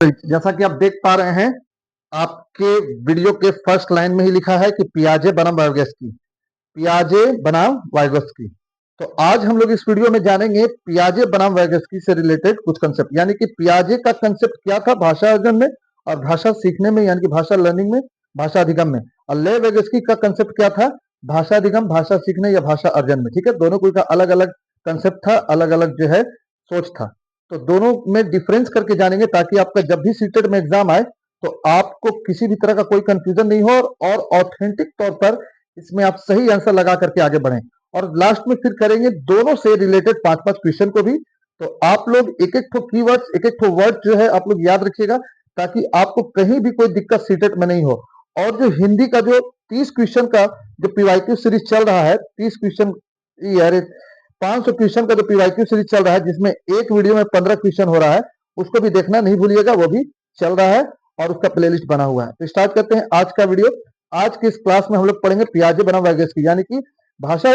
जैसा कि आप देख पा रहे हैं, आपके वीडियो के फर्स्ट लाइन में ही लिखा है कि पियाजे बनाम वाइगोत्स्की। पियाजे बनाम वाइगोत्स्की। तो आज हम लोग इस वीडियो में जानेंगे पियाजे बनाम वाइगोत्स्की से रिलेटेड कुछ कंसेप्ट, यानी कि पियाजे का कंसेप्ट क्या था भाषा अर्जन में और भाषा सीखने में, यानी कि भाषा लर्निंग में, भाषा अधिगम में, और ले वाइगोत्स्की का कंसेप्ट क्या था भाषा अधिगम, भाषा सीखने या भाषा अर्जन में। ठीक है, दोनों कोई का अलग अलग कंसेप्ट था, अलग अलग जो है सोच था। तो दोनों में डिफरेंस करके जानेंगे ताकि आपका जब भी सीटेट में एग्जाम आए तो आपको किसी भी तरह का कोई कंफ्यूजन नहीं हो और ऑथेंटिक तौर पर इसमें आप सही आंसर लगा करके आगे बढ़ें। और लास्ट में फिर करेंगे दोनों से रिलेटेड 5-5 क्वेश्चन को भी। तो आप लोग एक एक कीवर्ड्स, एक एक वर्ड जो है आप लोग याद रखिएगा ताकि आपको कहीं भी कोई दिक्कत सीटेट में नहीं हो। और जो हिंदी का जो 30 क्वेश्चन का जो पीवाईक्यू सीरीज चल रहा है, 30 क्वेश्चन यार 500 क्वेश्चन का जो पीवाईक्यू सीरीज चल रहा है, जिसमें एक वीडियो में 15 क्वेश्चन हो रहा है, उसको भी देखना नहीं भूलिएगा, वो भी चल रहा है और उसका प्लेलिस्ट बना हुआ है। तो स्टार्ट करते हैं आज का वीडियो। आज की इस क्लास में हम लोग पढ़ेंगे पियाजे बनाम वाइगोत्स्की, यानी कि भाषा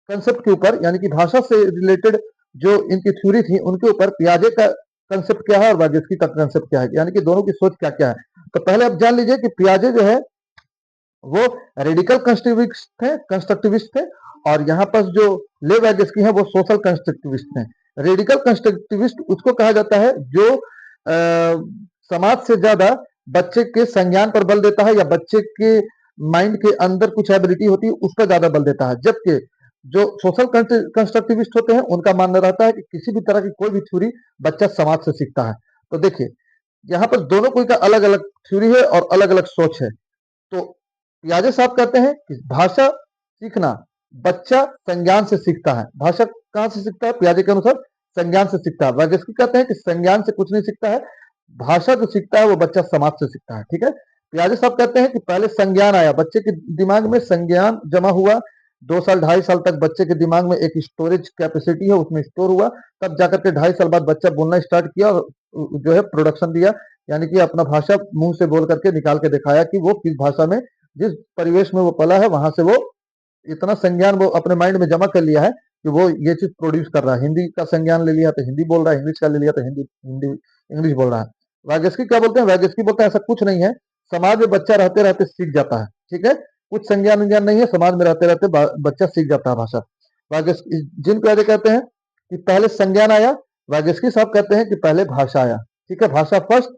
कंसेप्ट के ऊपर, यानी कि भाषा से रिलेटेड जो इनकी थ्योरी थी उनके ऊपर पियाजे का कंसेप्ट क्या है और वाइगोत्स्की का कंसेप्ट क्या है, यानी कि दोनों की सोच क्या क्या है। तो पहले आप जान लीजिए कि पियाजे जो है वो रेडिकल कंस्ट्रक्टिविस्ट थे और यहाँ पर जो ले वाइगोत्स्की है वो सोशल कंस्ट्रक्टिविस्ट थे। रेडिकल कंस्ट्रक्टिविस्ट उसको कहा जाता है जो समाज से ज्यादा बच्चे के संज्ञान पर बल देता है या बच्चे के माइंड के अंदर कुछ एबिलिटी होती है उस पर ज्यादा बल देता है, जबकि जो सोशल कंस्ट्रक्टिविस्ट होते हैं उनका मानना रहता है कि किसी भी तरह की कोई भी थ्योरी बच्चा समाज से सीखता है। तो देखिए यहाँ पर दोनों कोई का अलग अलग थ्योरी है और अलग अलग सोच है। तो पियाजे साहब कहते हैं कि भाषा सीखना बच्चा संज्ञान से सीखता है। भाषा कहां से सीखता है? पियाजे के अनुसार संज्ञान से सीखता है। वाइगोत्स्की कहते हैं कि संज्ञान से कुछ नहीं सीखता है, भाषा जो सीखता है वो बच्चा समाज से सीखता है। ठीक है, पियाजे साहब कहते हैं कि पहले संज्ञान आया, बच्चे के दिमाग में संज्ञान जमा हुआ, 2 साल 2.5 साल तक बच्चे के दिमाग में एक स्टोरेज कैपेसिटी है, उसमें स्टोर हुआ, तब जाकर के 2.5 साल बाद बच्चा बोलना स्टार्ट किया और जो है प्रोडक्शन दिया, यानी कि अपना भाषा मुंह से बोल करके निकाल के दिखाया कि वो किस भाषा में, जिस परिवेश में वो पला है वहां से वो इतना संज्ञान वो अपने माइंड में जमा कर लिया है कि वो ये चीज प्रोड्यूस कर रहा है। हिंदी का संज्ञान ले लिया तो हिंदी बोल रहा है, इंग्लिश का ले लिया तो हिंदी हिंदी इंग्लिश बोल रहा है। वाइगोत्स्की क्या बोलते हैं? वाइगोत्स्की बोलते हैं ऐसा कुछ नहीं है, समाज में बच्चा रहते रहते सीख जाता है। ठीक है, कुछ संज्ञान विज्ञान नहीं है, समाज में रहते रहते बच्चा सीख जाता है भाषा। वाइगोत्स्की जिन पहले कहते हैं कि पहले संज्ञान आया, वाइगोत्स्की साहब कहते हैं कि पहले भाषा आया। ठीक है, भाषा फर्स्ट,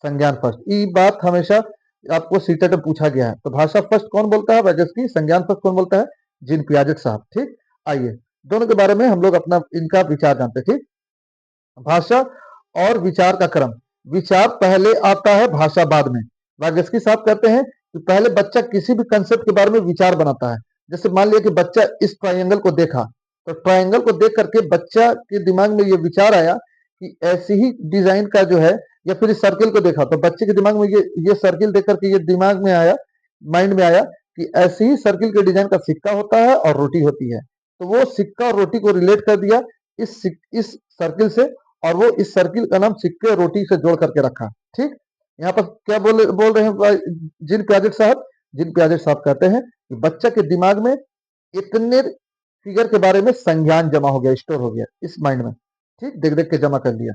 संज्ञान फर्स्ट, ये बात हमेशा आपको सीटेट में पूछा गया है। तो भाषा फर्स्ट कौन बोलता है? वाइगोत्स्की। संज्ञान फर्स्ट कौन बोलता है? जिन पियाजे साहब। ठीक, आइए दोनों के बारे में हम लोग अपना इनका विचार जानते हैं। ठीक, भाषा और विचार का क्रम, विचार पहले आता है, भाषा बाद में। वाइगोत्स्की साहब कहते हैं कि पहले बच्चा किसी भी कंसेप्ट के बारे में विचार बनाता है। जैसे मान लिया कि बच्चा इस ट्रायंगल को देखा, तो ट्रायंगल को देख करके बच्चा के दिमाग में ये विचार आया कि ऐसी ही डिजाइन का जो है, या फिर इस सर्किल को देखा तो बच्चे के दिमाग में ये सर्किल देख करके ये दिमाग में आया, माइंड में आया कि ऐसी ही सर्किल के डिजाइन का सिक्का होता है और रोटी होती है। तो वो सिक्का और रोटी को रिलेट कर दिया इस सर्किल से, और वो इस सर्किल का नाम सिक्के और रोटी से जोड़ करके रखा। ठीक, यहाँ पर क्या बोल रहे हैं जिन प्याजेट साहब? जिन प्याजेट साहब कहते हैं कि बच्चा के दिमाग में इतने फिगर के बारे में संज्ञान जमा हो गया, स्टोर हो गया इस माइंड में। ठीक, देख देख के जमा कर लिया।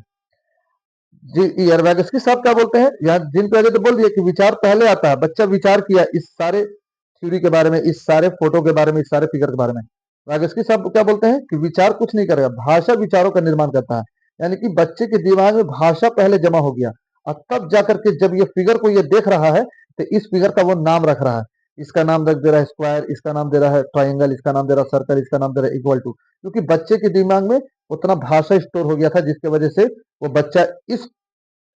जी यार, वाइगोत्स्की साहब क्या बोलते हैं? यहाँ जिन प्याजेट तो बोल दिया कि विचार पहले आता है, बच्चा विचार किया इस सारे थ्योरी के बारे में, इस सारे फोटो के बारे में, इस सारे फिगर के बारे में। वाइगोत्स्की साहब क्या बोलते हैं कि विचार कुछ नहीं करेगा, भाषा विचारों का निर्माण करता है। यानी कि बच्चे के दिमाग में भाषा पहले जमा हो गया और तब जाकर के जब ये फिगर को ये देख रहा है तो इस फिगर का वो नाम रख रहा है। इसका नाम रख दे रहा है स्क्वायर, इसका नाम दे रहा है ट्राइंगल, इसका नाम दे रहा है सर्कल, इसका नाम दे रहा है इक्वल टू, क्योंकि बच्चे के दिमाग में उतना भाषा स्टोर हो गया था जिसकी वजह से वो बच्चा इस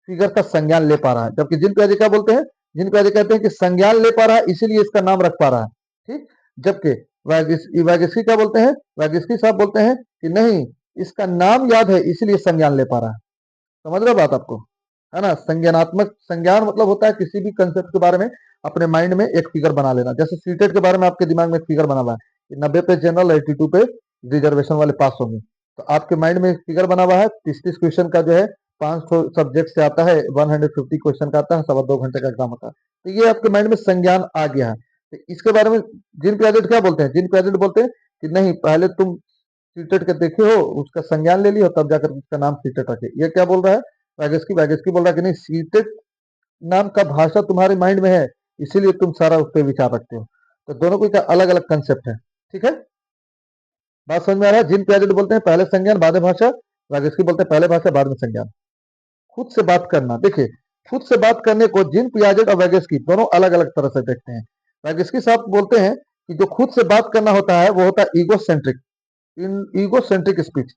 फिगर का संज्ञान ले पा रहा है। जबकि जिन प्याजे क्या बोलते हैं? जिन प्याजे कहते हैं कि संज्ञान ले पा रहा है इसीलिए इसका नाम रख पा रहा है। ठीक, जबकि वाइगोत्स्की क्या बोलते हैं? वाइगोत्स्की साहब बोलते हैं कि नहीं, इसका नाम याद है इसीलिए संज्ञान ले पा रहा है। समझ रहे बात आपको? है ना, संज्ञानात्मक संज्ञान मतलब होता है किसी भी कंसेप्ट के बारे में अपने माइंड में एक फिगर बना लेना। जैसे सीटेट के बारे में आपके दिमाग में एक फिगर बना हुआ है, 90 पे जनरल, 82 पे रिजर्वेशन वाले पास होंगे, तो आपके माइंड में एक फिगर बना हुआ है। 30-30 क्वेश्चन का जो है 500 सब्जेक्ट से आता है, 150 क्वेश्चन का आता है, 2.25 घंटे का एग्जाम होता है। तो ये आपके माइंड में संज्ञान आ गया है। तो इसके बारे में जिन प्याजेट क्या बोलते हैं? जिन प्याजेट बोलते हैं कि नहीं, पहले तुम सीटेट के देखे हो, उसका संज्ञान ले लियो, तब जाकर उसका नाम सीटेट रखे। ये क्या बोल रहा है? वैगस्की बोल रहा है कि नहीं, सीटेड नाम का भाषा तुम्हारे माइंड में है, इसीलिए तुम सारा उस पर विचार रखते हो। तो दोनों कोई का अलग अलग कंसेप्ट है। ठीक है, बात समझ में आ रहा है? जिन पियाजेट बोलते हैं पहले संज्ञान बाद में भाषा, वैगस्की बोलते हैं पहले भाषा बाद में संज्ञान। खुद से बात करना, देखिए, खुद से बात करने को जिन पियाजेट और वैगस्की दोनों अलग अलग तरह से देखते हैं। वैगस्की साहब बोलते हैं कि जो खुद से बात करना होता है वो होता है ईगो सेंट्रिक, इन ईगो सेंट्रिक स्पीच।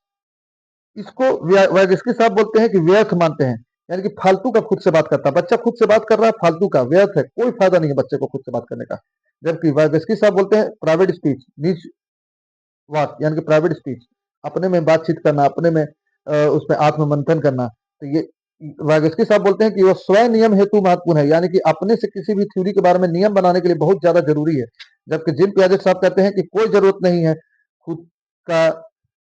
इसको वैगस्की साहब बोलते हैं कि व्यर्थ मानते हैं, यानी कि फालतू का खुद से बात करता है। बच्चा खुद से बात कर रहा है, फालतू का, व्यर्थ है, कोई फायदा नहीं है बच्चे को खुद से बात करने का। जबकि वैगस्की साहब बोलते हैं प्राइवेट स्पीच, निज वाक, यानी कि प्राइवेट स्पीच, अपने में बातचीत करना, अपने में उसमें आत्म मंथन करना। तो ये वाइगस्की साहब बोलते हैं कि वो स्वयं नियम हेतु महत्वपूर्ण है, यानी कि अपने से किसी भी थ्योरी के बारे में नियम बनाने के लिए बहुत ज्यादा जरूरी है। जबकि जिन पियाजे साहब कहते हैं कि कोई जरूरत नहीं है खुद का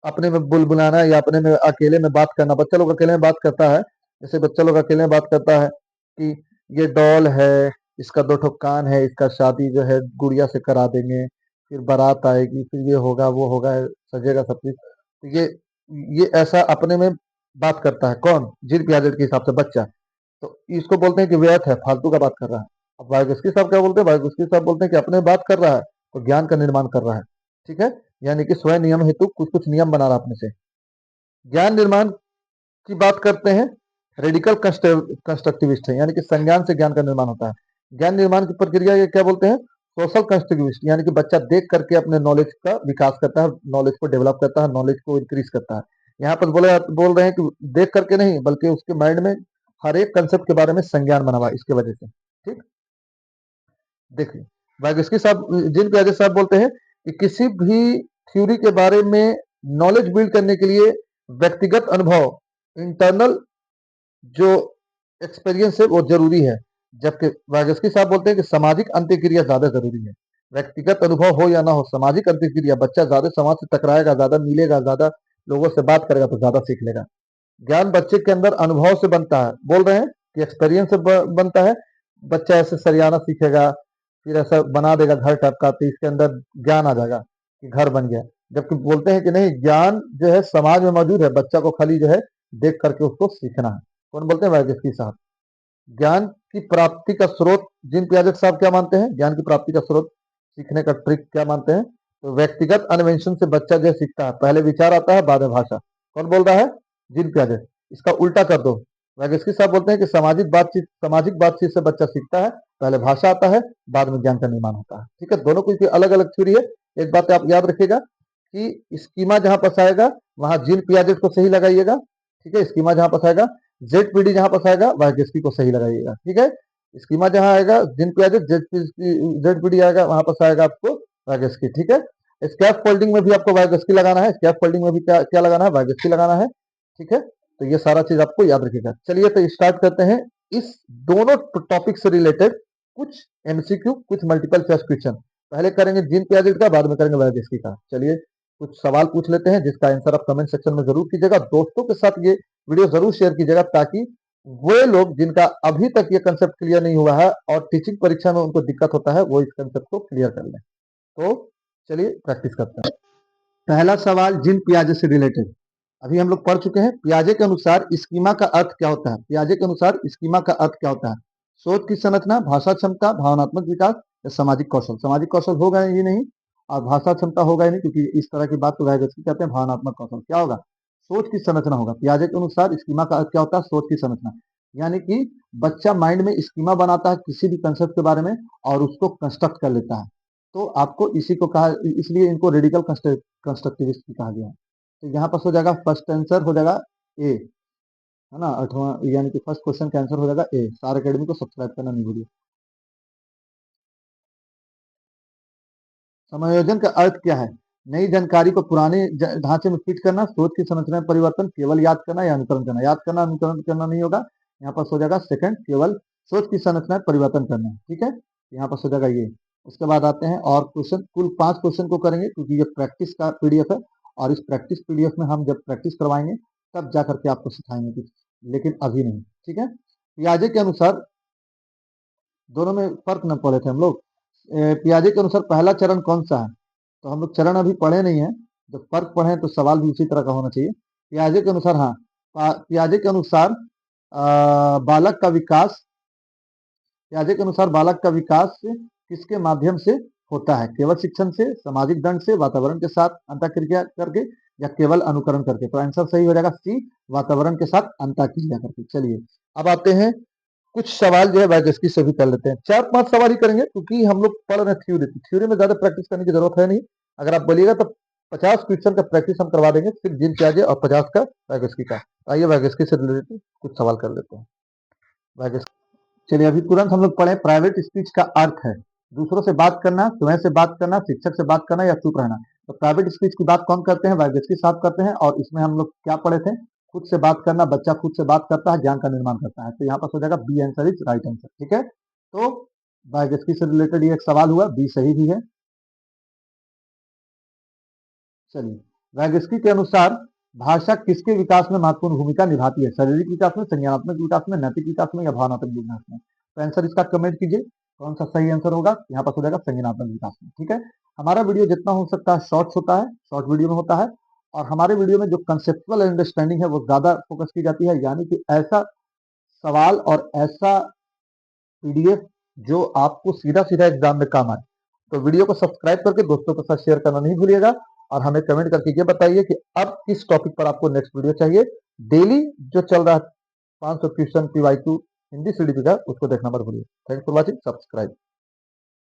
अपने में बुलबुलाना या अपने में अकेले में बात करना। बच्चा लोग अकेले में बात करता है, जैसे बच्चा लोग अकेले में बात करता है कि ये डॉल है, इसका दो ठो कान है, इसका शादी जो है गुड़िया से करा देंगे, फिर बारात आएगी, फिर ये होगा वो होगा, सजेगा सब चीज। तो ये ऐसा अपने में बात करता है। कौन? जिन पियाजेट के हिसाब से बच्चा। तो इसको बोलते हैं कि व्यर्थ है, फालतू का बात कर रहा है। अब वाइगस्की साहब क्या बोलते हैं? वाइगस्की साहब बोलते हैं कि अपने में बात कर रहा है तो ज्ञान का निर्माण कर रहा है। ठीक है, यानी कि स्वयं नियम हेतु कुछ कुछ नियम बना रहा है अपने से। ज्ञान निर्माण की बात करते हैं, रेडिकल कंस्ट्रक्टिविस्ट है, यानी कि संज्ञान से ज्ञान का निर्माण होता है। ज्ञान निर्माण की प्रक्रिया ये क्या बोलते हैं? सोशल कंस्ट्रक्टिविस्ट, यानी कि बच्चा देख करके अपने नॉलेज का विकास करता है, नॉलेज को डेवलप करता है, नॉलेज को इंक्रीज करता है। यहाँ पर बोल रहे हैं कि देख करके नहीं, बल्कि उसके माइंड में हर एक कंसेप्ट के बारे में संज्ञान बना हुआ है इसके वजह से। ठीक, देखिए, वाइगस्की साहब, जिन पियाजे साहब बोलते हैं कि किसी भी थ्योरी के बारे में नॉलेज बिल्ड करने के लिए व्यक्तिगत अनुभव, इंटरनल जो एक्सपीरियंस है वो जरूरी है। जबकि वाइगस्की साहब बोलते हैं कि सामाजिक अंत्यक्रिया ज्यादा जरूरी है। व्यक्तिगत अनुभव हो या ना हो, सामाजिक अंत्यक्रिया, बच्चा ज्यादा समाज से टकराएगा, ज्यादा मिलेगा, ज्यादा लोगों से बात करेगा तो ज्यादा सीख लेगा। ज्ञान बच्चे के अंदर अनुभव से बनता है, बोल रहे हैं कि एक्सपीरियंस से बनता है। बच्चा ऐसे सरियाना सीखेगा, फिर ऐसा बना देगा घर टाइप का, तो इसके अंदर ज्ञान आ जाएगा कि घर बन गया। जबकि बोलते हैं कि नहीं, ज्ञान जो है समाज में मौजूद है, बच्चा को खाली जो है देख करके उसको सीखना है। कौन बोलते हैं? वाइगस्की साहब। ज्ञान की प्राप्ति का स्रोत, जिन पियाजेट साहब क्या मानते हैं? ज्ञान की प्राप्ति का स्रोत, सीखने का ट्रिक क्या मानते हैं? तो व्यक्तिगत अन्वेषण से बच्चा जो सीखता है, पहले विचार आता है बाद में भाषा। कौन बोल रहा है? जिन पियाजेट। इसका उल्टा कर दो, वैगस्की साहब बोलते हैं कि सामाजिक बातचीत से बच्चा सीखता है, पहले भाषा आता है, बाद में ज्ञान का निर्माण होता है। ठीक है, दोनों की अलग अलग थ्योरी है। एक बात आप याद रखिएगा कि स्कीमा जहां फंसाएगा वहां जिन पियाजेट को सही लगाइएगा। ठीक है, स्कीमा जहां फंसाएगा, जेड जहां फंसाएगा वाइगस्की को सही लगाइएगा। ठीक है, स्कीमा जहां आएगा जिन पियाजेट, जेड आएगा वहां फंसाएगा आपको वाइगस्की। ठीक है, स्कैफ फोल्डिंग में भी आपको वाइगस्की लगाना है, स्कैफ फोल्डिंग में भी क्या क्या लगाना है? वाइगस्की लगाना है। ठीक है, तो ये सारा चीज आपको याद रखिएगा। चलिए तो स्टार्ट करते हैं इस दोनों टॉपिक से रिलेटेड कुछ एमसीक्यू, कुछ मल्टीपल चॉइस क्वेश्चन। पहले करेंगे जीन पियाजेट का, बाद में करेंगे वाइगस्की का। चलिए कुछ सवाल पूछ लेते हैं जिसका आंसर आप कमेंट सेक्शन में जरूर कीजिएगा। दोस्तों के साथ ये वीडियो जरूर शेयर कीजिएगा ताकि वे लोग जिनका अभी तक ये कंसेप्ट क्लियर नहीं हुआ है और टीचिंग परीक्षा में उनको दिक्कत होता है, वो इस कंसेप्ट को क्लियर कर लें। तो चलिए प्रैक्टिस करते हैं। पहला सवाल जिन पियाजे से रिलेटेड, अभी हम लोग पढ़ चुके हैं। पियाजे के अनुसार स्कीमा का अर्थ क्या होता है? पियाजे के अनुसार स्कीमा का अर्थ क्या होता है? सोच की संरचना, भाषा क्षमता, भावनात्मक विकास या सामाजिक कौशल। सामाजिक कौशल होगा ही नहीं और भाषा क्षमता होगा ही नहीं, क्योंकि इस तरह की बात तो वाइगस्की कहते हैं भावनात्मक कौशल। क्या होगा? सोच की संरचना होगा। पियाजे के अनुसार स्कीमा का अर्थ क्या होता है? सोच की संरचना, यानी कि बच्चा माइंड में स्कीमा बनाता है किसी भी कंसेप्ट के बारे में और उसको कंस्ट्रक्ट कर लेता है। तो आपको इसी को कहा, इसलिए इनको रेडिकल कंस्ट्रक्टिविस्ट भी कहा गया है। तो यहाँ पर हो जाएगा फर्स्ट आंसर हो जाएगा ए, है ना, 8वां, यानी कि फर्स्ट क्वेश्चन का आंसर हो जाएगा ए। स्टार अकेडमी को सब्सक्राइब करना नहीं भूलिए। समायोजन का अर्थ क्या है? नई जानकारी को पुराने ढांचे में फिट करना, सोच की संरचना में परिवर्तन, केवल याद करना या अनुकरण करना। याद करना अनुकरण करना नहीं होगा। यहाँ पर हो जाएगा सेकंड, केवल सोच की संरचना में परिवर्तन करना। ठीक है, यहाँ पर हो जाएगा ये। उसके बाद आते हैं और क्वेश्चन, कुल 5 क्वेश्चन को करेंगे क्योंकि ये प्रैक्टिस का पीडीएफ है और इस प्रैक्टिस पीडीएफ में हम जब प्रैक्टिस करवाएंगे तब जा करके आपको सिखाएंगे कुछ, लेकिन अभी नहीं। ठीक है, पियाजे के अनुसार, दोनों में फर्क न पड़े थे हम लोग। पियाजे के अनुसार पहला चरण कौन सा है? तो हम लोग चरण अभी पढ़े नहीं है, जब फर्क पढ़े तो सवाल भी उसी तरह का होना चाहिए। पियाजे के अनुसार, हाँ, पियाजे के अनुसार बालक का विकास, पियाजे के अनुसार बालक का विकास किसके माध्यम से होता है? केवल शिक्षण से, सामाजिक दंड से, वातावरण के साथ अंतःक्रिया करके, या केवल अनुकरण करके? तो आंसर सही हो जाएगा सी, वातावरण के साथ अंतःक्रिया करके। चलिए अब आते हैं, कुछ सवाल जो है वाइगोस्की से भी कर लेते हैं। 4-5 सवाल ही करेंगे क्योंकि हम लोग पढ़ रहे हैं थ्योरी, थ्योरी में ज्यादा प्रैक्टिस करने की जरूरत है नहीं। अगर आप बोलिएगा तो 50 क्वेश्चन का प्रैक्टिस हम करवा देंगे, सिर्फ जीन पियाजे और 50 का वाइगोस्की का। आइए वाइगोस्की से रिलेटेड कुछ सवाल कर लेते हैं। वाइगोस्की, चलिए अभी तुरंत हम लोग पढ़े, प्राइवेट स्पीच का अर्थ है दूसरों से बात करना, स्वयं से बात करना, शिक्षक से बात करना, या चुप रहना। तो प्राइवेट स्पीच की बात कौन करते हैं? वाइगोस्की साहब करते हैं। और इसमें हम लोग क्या पढ़े थे? खुद से बात करना, बच्चा खुद से बात करता है, ज्ञान का निर्माण करता है। तो यहाँ पर हो जाएगा B answer is right answer. ठीक है, तो वाइगोस्की से रिलेटेड ये एक सवाल हुआ, बी सही भी है। चलिए, वैगस्की के अनुसार भाषा किसके विकास में महत्वपूर्ण भूमिका निभाती है? शारीरिक विकास में, संज्ञानात्मक विकास में, नैतिक विकास में, या भावनात्मक विकास में? तो आंसर इसका कमेंट कीजिए, कौन सा सही आंसर होगा। यहाँ पर हो जाएगा संज्ञानात्मक विकास में। ठीक है, हमारा वीडियो जितना हो सकता है शॉर्ट्स होता है, शॉर्ट वीडियो में होता है। और हमारे वीडियो में जो कंसेप्चुअल अंडरस्टैंडिंग है वो ज्यादा फोकस की जाती है, यानी कि ऐसा सवाल और ऐसा पीडीएफ जो आपको सीधा सीधा एग्जाम में काम आए। तो वीडियो को सब्सक्राइब करके दोस्तों के साथ शेयर करना नहीं भूलिएगा। और हमें कमेंट करके ये बताइए कि अब किस टॉपिक पर आपको नेक्स्ट वीडियो चाहिए। डेली जो चल रहा है 500 क्वेश्चन PY2 हिंदी CDP का, उसको देखना मत भूलिए। Thanks for watching, subscribe.